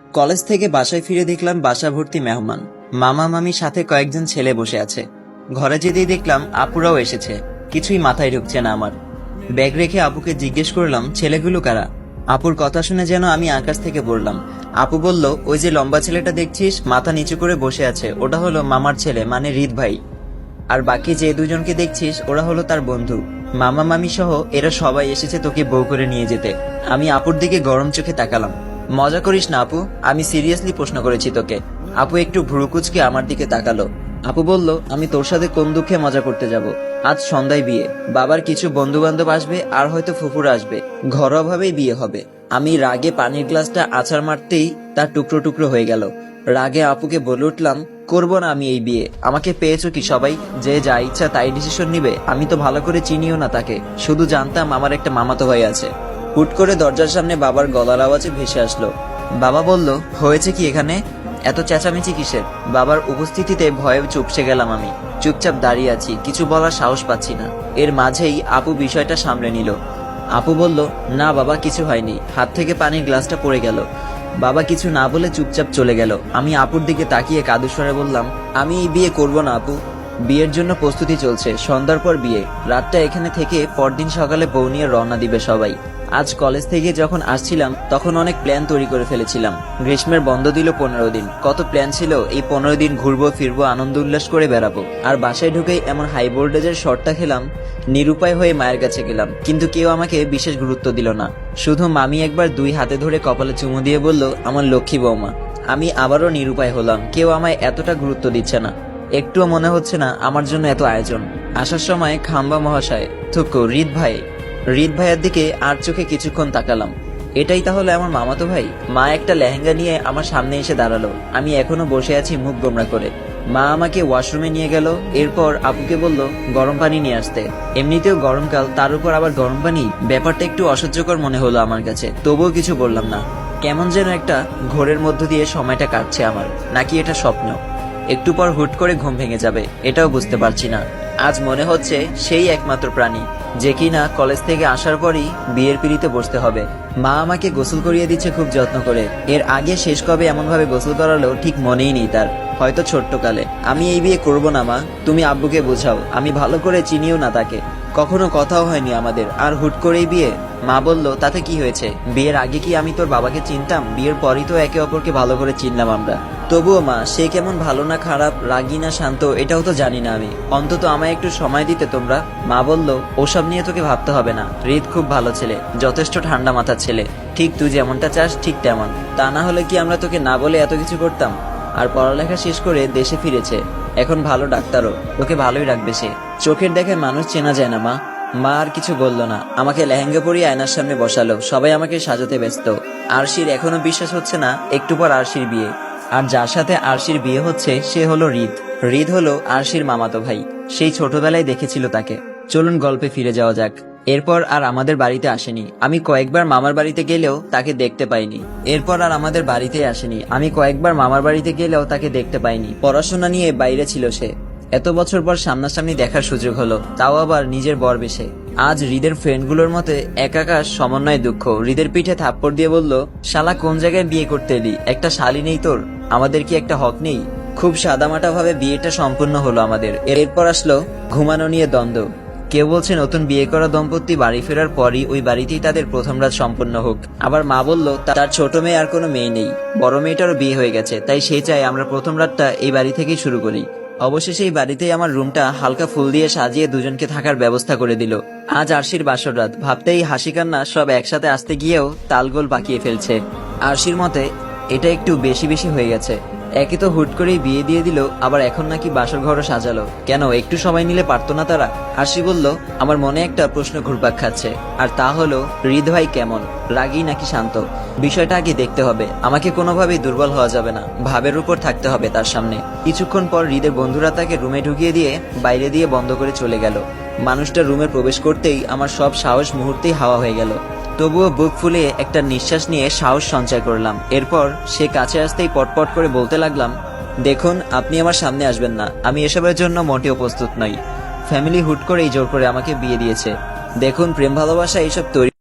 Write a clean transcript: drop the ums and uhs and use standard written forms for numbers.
College থেকে বাসায় ফিরে দেখলাম বাসা ভর্তি মেহমান। মামা মামির সাথে কয়েকজন ছেলে বসে আছে। ঘরে যেতেই দেখলাম আপুরাও এসেছে। কিছুই মাথায় ঢুকছে না আমার। ব্যাগ রেখে আপুকে জিজ্ঞেস করলাম, ছেলেগুলো কারা? আপুর কথা শুনে যেন আমি আকাশ থেকে পড়লাম। আপু বলল, ওই যে লম্বা ছেলেটা দেখছিস মাথা নিচু করে বসে আছে, ওটা হলো মামার ছেলে, মানে হৃদ ভাই। আর বাকি যে দুজনকে দেখছিস ওরা হলো তার বন্ধু। মামা মামি সহ এরা সবাই এসেছে তোকে বউ করে নিয়ে যেতে। আমি আপুর দিকে গরম চোখে তাকালাম। মজা করিস না আপু, আমি সিরিয়াসলি প্রশ্ন করেছি তোকে। আপু একটু ভ্রুকুচকে আমার দিকে তাকালো। আপু বলল, আমি তোর সাথে কোন দুঃখে মজা করতে যাব? আজ সন্ধ্যায় বিয়ে, বাবার কিছু বন্ধু বান্ধব আসবে আর হয়তো ফুফুরা আসবে, ঘরোয়াভাবেই বিয়ে হবে। আমি রাগে পানির গ্লাসটা আছাড় মারতেই তার টুকরো টুকরো হয়ে গেল। রাগে আপুকে বলে উঠলাম, করব না আমি এই বিয়ে। আমাকে পেয়েছো কি সবাই? যে যা ইচ্ছা তাই ডিসিশন নিবে? আমি তো ভালো করে চিনিও না তাকে, শুধু জানতাম আমার একটা মামাতো ভাই আছে। হুট করে দরজার সামনে বাবার গলার আওয়াজে ভেসে আসলো। বাবা বলল, হয়েছে কি এখানে? এত চেঁচামেচি কিসের? বাবার উপস্থিতিতে ভয়ে চুপসে গেলাম আমি। চুপচাপ দাঁড়িয়ে আছি, কিছু বলার সাহস পাচ্ছি না। এর মাঝেই আপু বিষয়টা সামলে নিল। আপু বলল, না বাবা কিছু হয়নি, হাত থেকে পানির গ্লাসটা পড়ে গেল। বাবা কিছু না বলে চুপচাপ চলে গেল। আমি আপুর দিকে তাকিয়ে কাঁদো স্বরে বললাম, আমি এই বিয়ে করব না আপু। বিয়ের জন্য প্রস্তুতি চলছে, সন্ধ্যার পর বিয়ে। রাতটা এখানে থেকে পরদিন সকালে বউ নিয়ে রওনা দিবে সবাই। আজ কলেজ থেকে যখন আসছিলাম তখন অনেক প্ল্যান তৈরি করে ফেলেছিলাম। গ্রীষ্মের বন্ধ দিল 15 দিন, কত প্ল্যান ছিল। এই 15 দিন ঘুরবো ফিরবো, আনন্দ উল্লাস করে বেড়াবো। আর বাসায় ঢুকেই এমন হাই ভোল্টেজের শটটা খেলাম। নিরুপায় হয়ে মায়ের কাছে গেলাম, কিন্তু কেউ আমাকে বিশেষ গুরুত্ব দিল না। শুধু মামি একবার 2 হাতে ধরে কপালে চুমু দিয়ে বলল, আমার লক্ষ্মী বৌমা। আমি আবারও নিরুপায় হলাম, কেউ আমায় এতটা গুরুত্ব দিচ্ছে না। একটুও মনে হচ্ছে না আমার জন্য এত আয়োজন। আসার সময় খাম্বা মহাশয়, থুকু হৃদ ভাইয়ের দিকে আর চোখে কিছুক্ষণ তাকালাম। এটাই তাহলে আমার মামাতো ভাই? মা একটা লেহেঙ্গা নিয়ে আমার সামনে এসে দাঁড়ালো। আমি এখনো বসে আছি মুখ গোমড়া করে। মা আমাকে ওয়াশরুমে নিয়ে গেল। এরপর আপুকে বলল গরম পানি নিয়ে আসতে। এমনিতেও গরমকাল, তার উপর আবার গরম পানি, ব্যাপারটা একটু অসহ্যকর মনে হলো আমার কাছে। তবুও কিছু বললাম না। কেমন যেন একটা ঘোরের মধ্য দিয়ে সময়টা কাটছে আমার, নাকি এটা স্বপ্ন? একটু পর হুট করে ঘুম ভেঙে যাবে, এটাও বুঝতে পারছি না। আজ মনে হচ্ছে সেই একমাত্র প্রাণী যে কিনা কলেজ থেকে আসার পরই বিয়ের পিঁড়িতে বসতে হবে। মা আমাকে গোসল করিয়ে দিচ্ছে খুব যত্ন করে। এর আগে শেষ কবে এমন ভাবে গোসল করালো ঠিক মনেই নেই তার, হয়তো ছোট্টকালে। আমি এই বিয়ে করব না মা, তুমি আব্বুকে বোঝাও। আমি ভালো করে চিনিও না তাকে, কখনো কথাও হয়নি আমাদের, আর হুট করেই বিয়ে। মা বলল, তাতে কি হয়েছে? বিয়ের আগে কি আমি তোর বাবাকে চিনতাম? বিয়ের পরই তো একে অপরকে ভালো করে চিনলাম আমরা। তবুও মা, সে কেমন ভালো না খারাপ, রাগী না শান্ত, এটাও তো জানি না আমি। অন্তত আমায় একটু সময় দিতে তোমরা। মা বলল, ওসব নিয়ে তোকে ভাবতে হবে না। হৃদ খুব ভালো ছেলে, যথেষ্ট ঠান্ডা মাথার ছেলে। ঠিক তুই যেমনটা চাস ঠিক তেমন। তা না হলে কি আমরা তোকে না বলে এত কিছু করতাম? আর পড়ালেখা শেষ করে দেশে ফিরেছে, এখন ভালো ডাক্তারও, তোকে ভালোই রাখবে সে। চোখের দেখে মানুষ চেনা যায় না মা। মা আর কিছু বলল না, আমাকে লেহেঙ্গা পরিয়ে আয়নার সামনে বসালো। সবাই আমাকে সাজাতে ব্যস্ত। আরশির এখনো বিশ্বাস হচ্ছে না একটু পর আরশির বিয়ে। আর যার সাথে আরশির বিয়ে হচ্ছে সে হলো হৃদ। হৃদ হলো আরশির মামাতো ভাই। সেই ছোটবেলায় দেখেছিল তাকে। চলুন গল্পে ফিরে যাওয়া যাক। এরপর আর আমাদের বাড়িতে আসেনি। আমি কয়েকবার মামার বাড়িতে গেলেও তাকে দেখতে পাইনি। পড়াশোনা নিয়ে বাইরে ছিল সে। এত বছর পর সামনাসামনি দেখার সুযোগ হলো, তাও আবার নিজের বর বেশে। আজ হৃদের ফ্রেন্ডগুলোর মতে একাকার সমন্বয় দুঃখ। হৃদের পিঠে থাপ্পড় দিয়ে বলল, শালা কোন জায়গায় বিয়ে করতে এলি? একটা শালি নেই তোর? আমাদের কি একটা হক নেই? খুব সাদামাটা ভাবে বিয়েটা সম্পূর্ণ হলো আমাদের। এরপর আসলো ঘুমানো নিয়ে দ্বন্দ্ব। কেউ বলছে নতুন বিয়ে করা দম্পতি বাড়ি ফেরার পরই ওই বাড়িতেই তাদের প্রথম রাত সম্পন্ন হোক। আবার মা বলল, তার ছোট মেয়ে আর কোনো মেয়ে নেই, বড় মেয়েটারও বিয়ে হয়ে গেছে, তাই সে চায় আমরা প্রথম রাতটা এই বাড়ি থেকেই শুরু করি। অবশেষে এই বাড়িতেই আমার রুমটা হালকা ফুল দিয়ে সাজিয়ে দুজনকে থাকার ব্যবস্থা করে দিল। আজ আরশির বাসর রাত, ভাবতেই হাসি কান্না সব একসাথে আসতে গিয়েও তালগোল পাকিয়ে ফেলছে। আরশির মতে এটা একটু বেশি বেশি হয়ে গেছে। একে তো হুট করেই বিয়ে দিয়ে দিল, আবার এখন নাকি বাসর ঘরও সাজালো। কেন, একটু সময় নিলে পারতো না তারা? আরশি বলল, আমার মনে একটা প্রশ্ন ঘুরপাক খাচ্ছে, আর তা হলো হৃদ ভাই কেমন, রাগী নাকি শান্ত? বিষয়টা আগে দেখতে হবে। আমাকে কোনোভাবেই দুর্বল হওয়া যাবে না, ভাবের উপর থাকতে হবে তার সামনে। কিছুক্ষণ পর হৃদের বন্ধুরা তাকে রুমে ঢুকিয়ে দিয়ে বাইরে দিয়ে বন্ধ করে চলে গেল। মানুষটা রুমে প্রবেশ করতেই আমার সব সাহস মুহূর্তেই হাওয়া হয়ে গেল। তবুও বুক ফুলিয়ে একটা নিঃশ্বাস নিয়ে সাহস সঞ্চয় করলাম। এরপর সে কাছে আসতেই পটপট করে বলতে লাগলাম, দেখুন আপনি আমার সামনে আসবেন না, আমি এসবের জন্য মোটেও প্রস্তুত নই। ফ্যামিলি হুট করেই জোর করে আমাকে বিয়ে দিয়েছে। দেখুন প্রেম ভালোবাসা এইসব তৈরি